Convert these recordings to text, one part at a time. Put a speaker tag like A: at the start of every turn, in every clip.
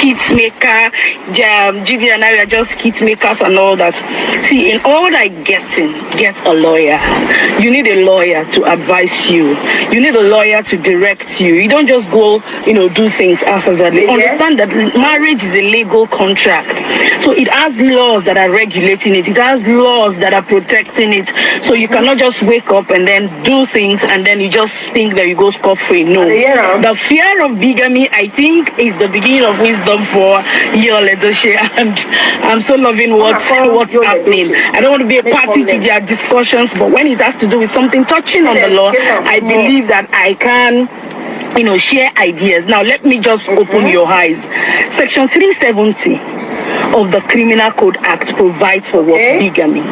A: skit maker. Judy and I are just skit makers and all that. See, in all that getting, get a lawyer. You need a lawyer to advise you. You need a lawyer to direct you. You don't just go, do things haphazardly. Understand that marriage is a legal contract. So it has laws that are regulating it. It has laws that are protecting it. So you cannot just wake up and then do things and then you just think that you go scot-free. No. The fear of bigamy, I think, is the beginning of wisdom for Yul Edochie, and I'm so loving what's happening. I don't want to be a party to their discussions, but when it has to do with something touching on the law, I believe that I can share ideas. Now let me just open your eyes. Section 370 of the Criminal Code Act provides for what? Bigamy.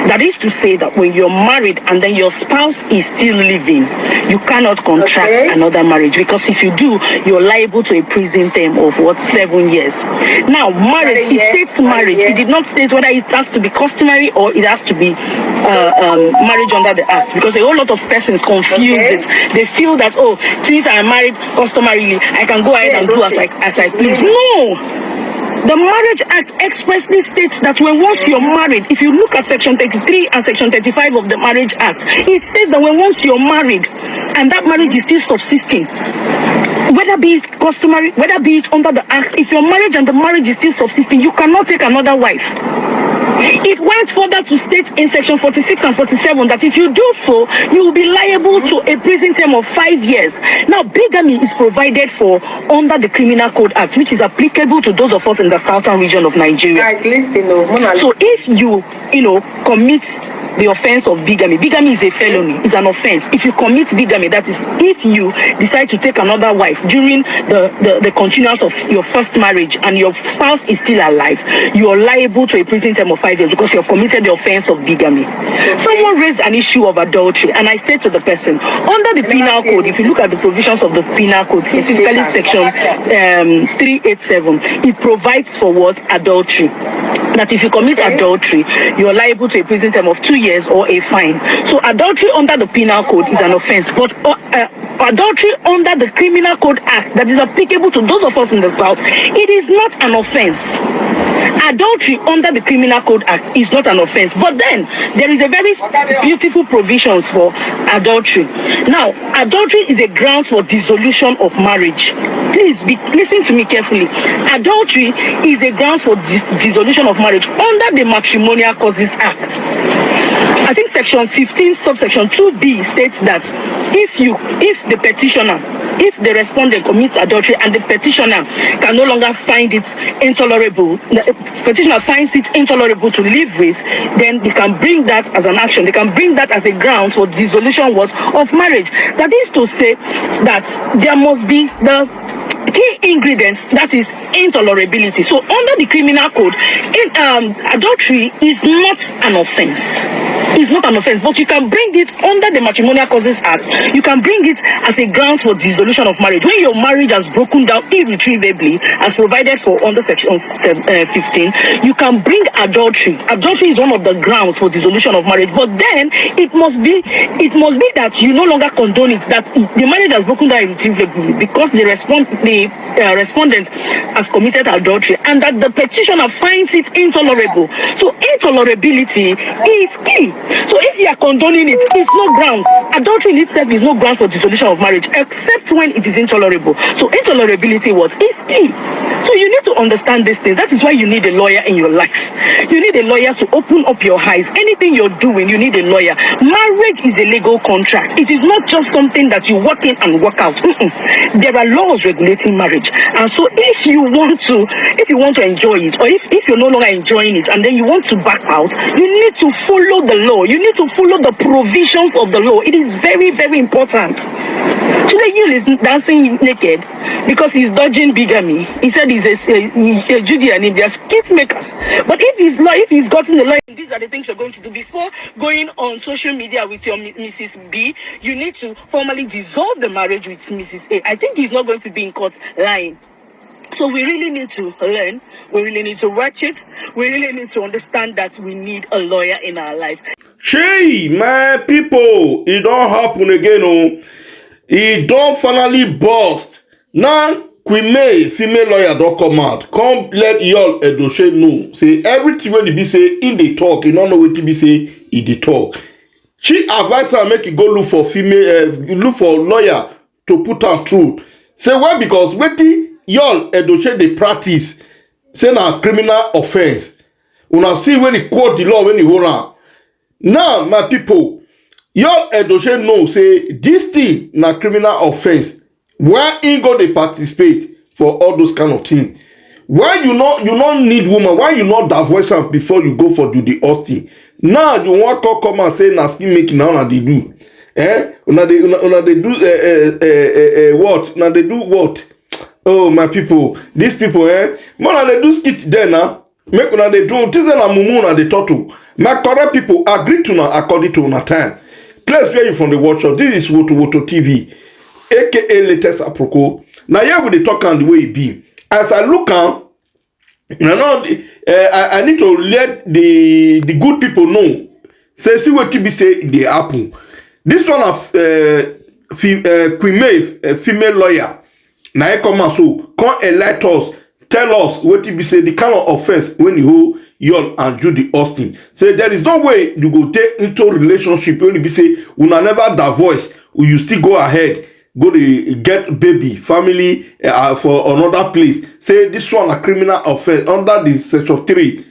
A: That is to say that when you're married and then your spouse is still living, you cannot contract another marriage, because if you do, you're liable to a prison term of 7 years. Now, marriage, it states marriage. It did not state whether it has to be customary or it has to be marriage under the act, because a whole lot of persons confuse it. They feel that, since I'm married customarily, I can go ahead and do as I please. No! The Marriage Act expressly states that once you're married, if you look at Section 33 and Section 35 of the Marriage Act, it states that once you're married and that marriage is still subsisting, whether be it customary, whether be it under the Act, if your marriage and the marriage is still subsisting, you cannot take another wife. It went further to state in Section 46 and 47 that if you do so, you will be liable to a prison term of 5 years. Now, bigamy is provided for under the Criminal Code Act, which is applicable to those of us in the southern region of Nigeria. Guys, listen, so if you, commit the offense of bigamy is a felony, it's an offense. If you commit bigamy, that is, if you decide to take another wife during the continuance of your first marriage and your spouse is still alive, you are liable to a prison term of 5 years because you have committed the offense of bigamy. Someone raised an issue of adultery, and I said to the person, under the penal code, if you look at the provisions of the penal code, specifically section 387, it provides for what? Adultery. That if you commit adultery, you are liable to a prison term of 2 years or a fine. So adultery under the penal code is an offense, but adultery under the Criminal Code Act that is applicable to those of us in the South, it is not an offense. Adultery under the Criminal Code Act is not an offense, but then there is a very beautiful provisions for adultery. Now, adultery is a ground for dissolution of marriage. Please listen to me carefully. Adultery is a ground for dissolution of marriage under the Matrimonial Causes Act. I think section 15 subsection 2b states that if the petitioner, if the respondent commits adultery and the petitioner can no longer find it intolerable, the petitioner finds it intolerable to live with, then they can bring that as an action. They can bring that as a ground for dissolution of marriage. That is to say that there must be the key ingredients, that is intolerability. So under the criminal code, adultery is not an offense. It's not an offense, but you can bring it under the Matrimonial Causes Act. You can bring it as a grounds for dissolution of marriage. When your marriage has broken down irretrievably, as provided for under section 15, you can bring adultery. Adultery is one of the grounds for dissolution of marriage, but then it must be that you no longer condone it, that the marriage has broken down irretrievably because the respondent has committed adultery and that the petitioner finds it intolerable. So intolerability is key. So if you are condoning it, it's no grounds. Adultery in itself is no grounds for dissolution of marriage, except when it is intolerable. So intolerability is key. So you need to understand this thing. That is why you need a lawyer in your life. You need a lawyer to open up your eyes. Anything you're doing, you need a lawyer. Marriage is a legal contract. It is not just something that you work in and work out. There are laws regulating marriage. And so if you want to enjoy it, or if you're no longer enjoying it and then you want to back out, you need to follow the law. You need to follow the provisions of the law. It is very, very important. Today, Yul is dancing naked because he's dodging bigamy. He said he's a Judy and they're skit makers. But if he's gotten the law, these are the things you're going to do before going on social media with your Mrs. B. You need to formally dissolve the marriage with Mrs. A. I think he's not going to be in court lying. So we really need to learn. We really need to watch it. We really need to understand that we need a lawyer in our life.
B: Hey, my people, it don't happen again. It don't finally burst. Now, Queen May, female lawyer, don't come out. Come let Yul Edochie know. Say everything when he be say in the talk, he don't know what he be say in the talk. She advise her make it go look for female, look for lawyer to put her through. Say why? Because wetin Yul Edochie dey practice, say na criminal offense. Una see when he quote the law when he hold am. Now, my people, Yul Edochie know say this thing na criminal offense. Why he go dey participate for all those kind of things? Why you not need woman? Why you not divorce am before you go for Judy Austin? Now you want to come and say na skin making now they do. Una they do what? Now they do what? Oh my people, these people man they do skit there now. Make una they do this na mumu na they turtle. My correct people agree to now according to una time. Place where you from the workshop. This is Woto TV, aka latest aproko. Now here we dey talk on the way it be. As I look on, I need to let the good people know. Say see what TB say they happen. This one of Queen May, female lawyer. Now I come and so come elect us, tell us what TB say the kind of offense when you hold Yul and Judy Austin. Say there is no way you go take into relationship when you be say una never divorce, you still go ahead. Go to get baby family for another place. Say this one a criminal offense under the section 3.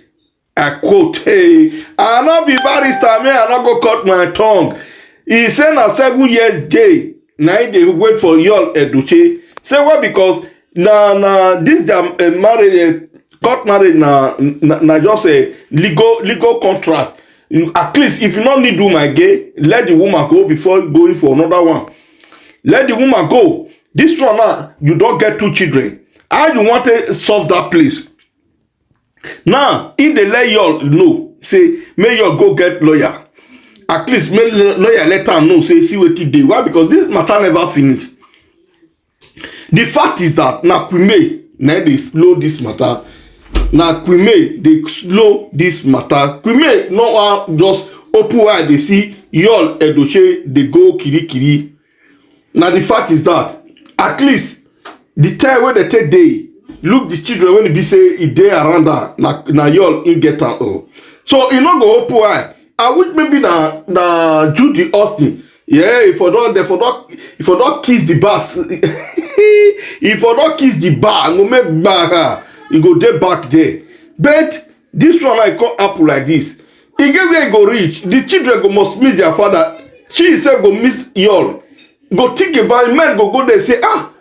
B: I quote, hey, I not be barrister, man, I not go cut my tongue. He said na 7 years jail. Now they wait for Yul Edochie. Say what? Because this marriage, court marriage na just a legal contract. At least if you not need woman gay, let the woman go before going for another one. Let the woman go. This one now, you don't get 2 children. How you want to solve that place? Now, if they let Yul know, say, may you go get lawyer. At least, may lawyer let her know, say, see what he did. Why? Because this matter never finished. The fact is that, now, Queen May, now they slow this matter. Now, Queen May, they slow this matter. Queen May, no one just open wide, they see Yul Edochie, they go kiri. Now the fact is that at least the time when they take day, look the children when they be say if they around that na Yul in get am. So you not go open eye. I would maybe na Judy Austin. Yeah, if I don't kiss the bass, if I don't kiss the bar, I go make back. You go there back there. But this one I call apple like this. He get where he go reach. The children go must miss their father. She herself go miss Yul. Go think about it, man go there say,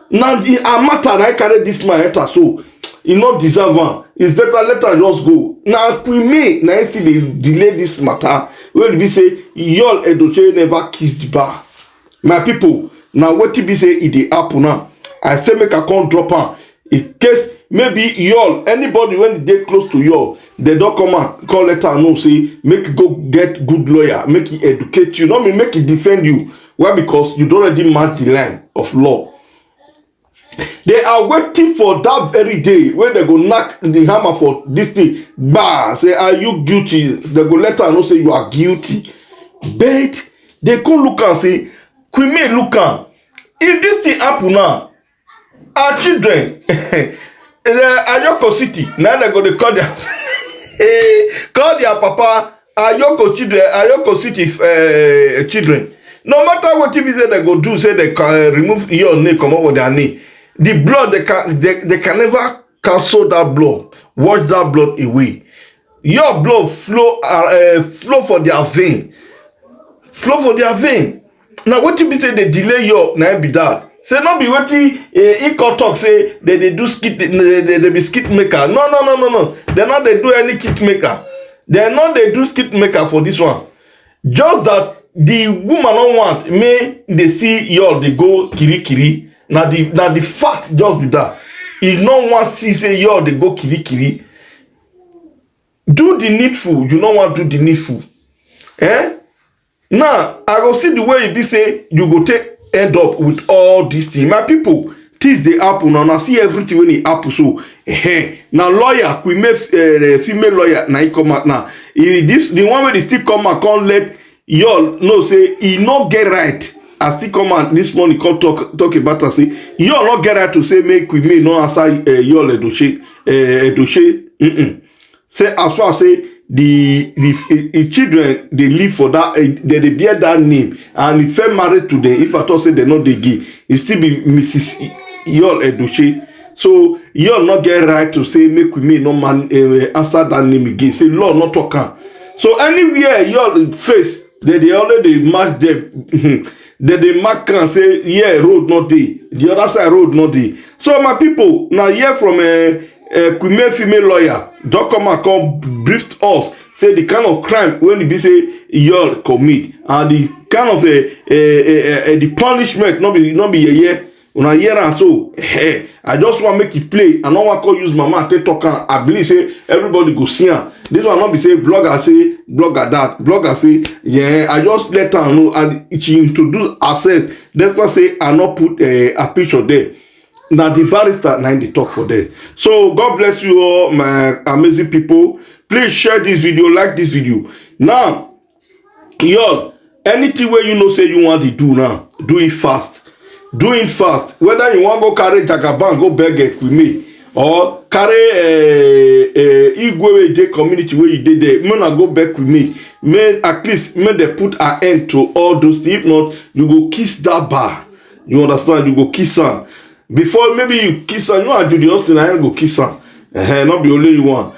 B: now a matter I carry this my head so you not deserve one. It's better let her just go. Now Queen May now still delay this matter. When we say Yul Edochie never kissed the bar. My people, now what be say it the apple now. I say make a come drop her. In case maybe Yul, anybody when they close to Yul, they don't come and call let her know, say make go get good lawyer, make it educate you, not make it defend you. Why? Because you don't already match the line of law. They are waiting for that very day when they go knock the hammer for this thing. Bah, say, are you guilty? They go let her know say you are guilty. But they come look and say, Queen May look am. If this thing happen now, our children, Ayoko City, now they go to call their call their papa Ayoko children, Ayoko City children. No matter what you say they go do, say they can remove your name, come over their name. The blood they can never cancel that blood. Wash that blood away. Your blood flow for their vein. Flow for their vein. Now what you be say they delay your now be that. Say not be what he talk say they do skit they be skit maker. No. They not they do any skit maker. They not they do skit maker for this one. Just that the woman don't want may they see Yul they go kiri. Now the fact just be that. If no one see say Yul they go kiri. Do the needful. You don't want to do the needful. Now I go see the way you be say you go take end up with all these things. My people, this the apple now. I see everything when it apple. So now lawyer, we make female lawyer now he come out now. The one where they still come and can't let Yul know say he not get right I still come out this morning, come talk about her, say, you not get right to say, make with me, no answer Yul Edochie. Say, as far as say, the children, they live for that, they bear that name, and if they married to them, if I thought say they're not the gay, it still be Mrs. Yul Edochie. So Yul not get right to say, make with me, no man answer that name again. Say, Lord, not talking. So anywhere Yul face, they already mark them. They mark and say, yeah, road not there. The other side road not there. So my people, now hear from a female lawyer, don't come and come brief us, say the kind of crime when it be say Yul commit, and the kind of the punishment not be a year. When I hear and so, hey, I just want to make it play. I don't want to use my mouth to talk. I believe say everybody go see her. This one not be say blogger say blogger that blogger say yeah. I just let her know and she introduce herself. That's why say I not put a picture there. Now the barrister now they talk for there. So God bless you all, my amazing people. Please share this video, like this video. Now, y'all, anything where you know say you want to do now, do it fast. Do it fast. Whether you want to go carry Jagaban, go beg with me, or carry Igwe community where you did there, may not go back with me. May at least may they put an end to all those things. If not, you go kiss that bar. You understand? You go kiss her. Before maybe you kiss her, you know I do the Austin, I ain't go kiss her. Not be only one.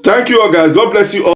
B: Thank you all guys. God bless you all.